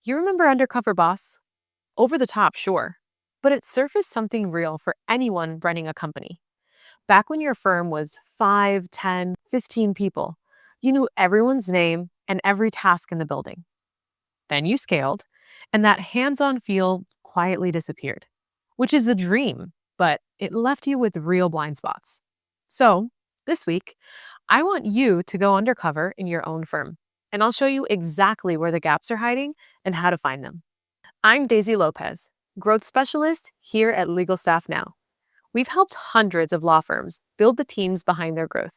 You remember Undercover Boss? Over the top, sure, but it surfaced something real for anyone running a company. Back when your firm was 5, 10, 15 people, you knew everyone's name and every task in the building. Then you scaled, and that hands on feel quietly disappeared, which is the dream, but it left you with real blind spots. So, this week, I want you to go undercover in your own firm, and I'll show you exactly where the gaps are hiding and how to find them. I'm Daisy Lopez, growth specialist here at Legal Staff Now. We've helped hundreds of law firms build the teams behind their growth.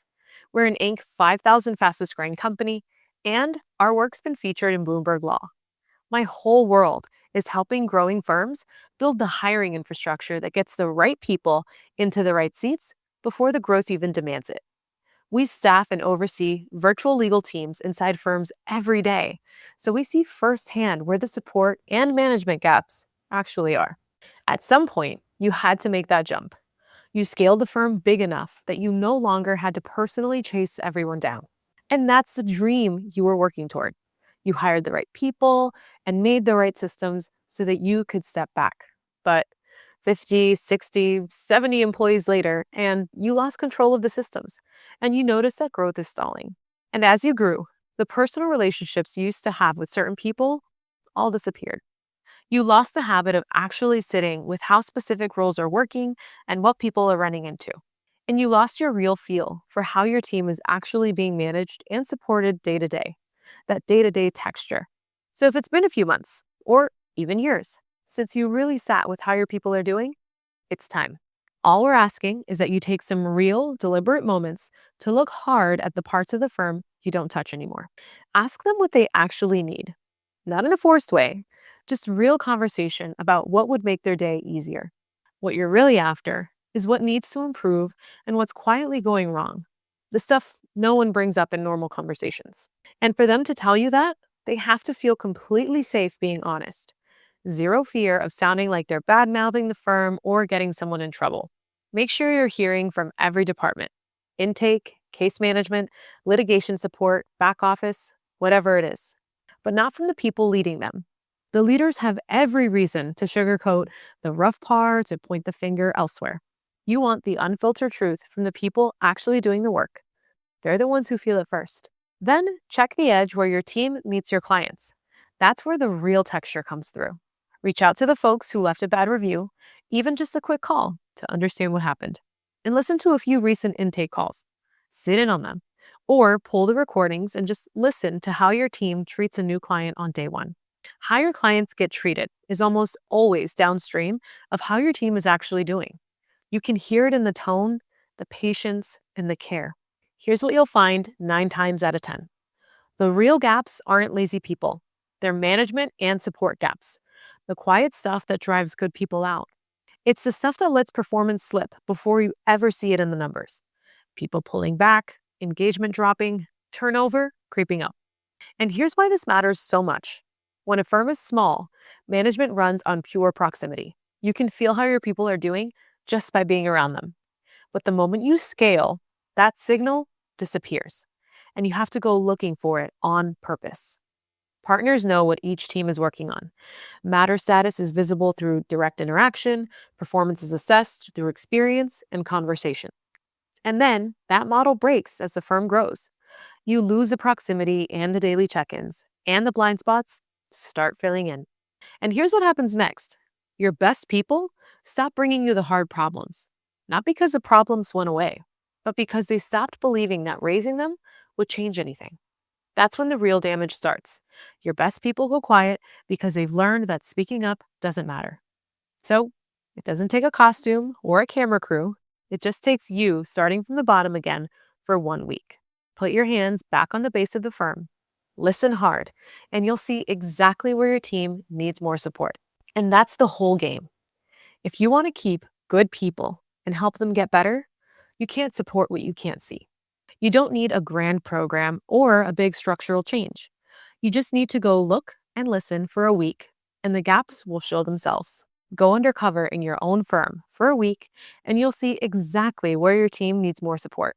We're an Inc. 5,000 fastest growing company, and our work's been featured in Bloomberg Law. My whole world is helping growing firms build the hiring infrastructure that gets the right people into the right seats before the growth even demands it. We staff and oversee virtual legal teams inside firms every day, so we see firsthand where the support and management gaps actually are. At some point, you had to make that jump. You scaled the firm big enough that you no longer had to personally chase everyone down. And that's the dream you were working toward. You hired the right people and made the right systems so that you could step back. But 50, 60, 70 employees later, and you lost control of the systems, and you notice that growth is stalling. And as you grew, the personal relationships you used to have with certain people all disappeared. You lost the habit of actually sitting with how specific roles are working and what people are running into. And you lost your real feel for how your team is actually being managed and supported day to day texture. So if it's been a few months or even years since you really sat with how your people are doing, it's time. All we're asking is that you take some real, deliberate moments to look hard at the parts of the firm you don't touch anymore. Ask them what they actually need, not in a forced way, just real conversation about what would make their day easier. What you're really after is what needs to improve and what's quietly going wrong. The stuff no one brings up in normal conversations. And for them to tell you that, they have to feel completely safe being honest. Zero fear of sounding like they're bad mouthing the firm or getting someone in trouble. Make sure you're hearing from every department: intake, case management, litigation support, back office, whatever it is, but not from the people leading them. The leaders have every reason to sugarcoat the rough parts and point the finger elsewhere. You want the unfiltered truth from the people actually doing the work. They're the ones who feel it first. Then check the edge where your team meets your clients. That's where the real texture comes through. Reach out to the folks who left a bad review, even just a quick call to understand what happened. And listen to a few recent intake calls. Sit in on them. Or pull the recordings and just listen to how your team treats a new client on day one. How your clients get treated is almost always downstream of how your team is actually doing. You can hear it in the tone, the patience, and the care. Here's what you'll find 9 times out of 10. The real gaps aren't lazy people. They're management and support gaps. The quiet stuff that drives good people out. It's the stuff that lets performance slip before you ever see it in the numbers. People pulling back, engagement dropping, turnover creeping up. And here's why this matters so much. When a firm is small, management runs on pure proximity. You can feel how your people are doing just by being around them. But the moment you scale, that signal disappears, and you have to go looking for it on purpose. Partners know what each team is working on. Matter status is visible through direct interaction, performance is assessed through experience and conversation. And then that model breaks as the firm grows. You lose the proximity and the daily check ins, and the blind spots start filling in. And here's what happens next: your best people stop bringing you the hard problems, not because the problems went away, but because they stopped believing that raising them would change anything. That's when the real damage starts. Your best people go quiet because they've learned that speaking up doesn't matter. So, it doesn't take a costume or a camera crew. It just takes you starting from the bottom again for 1 week. Put your hands back on the base of the firm. Listen hard, and you'll see exactly where your team needs more support. And that's the whole game. If you want to keep good people and help them get better, you can't support what you can't see. You don't need a grand program or a big structural change. You just need to go look and listen for a week, and the gaps will show themselves. Go undercover in your own firm for a week, and you'll see exactly where your team needs more support.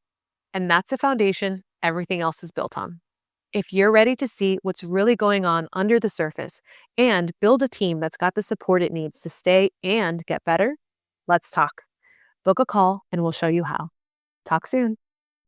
And that's the foundation everything else is built on. If you're ready to see what's really going on under the surface and build a team that's got the support it needs to stay and get better, let's talk. Book a call and we'll show you how. Talk soon.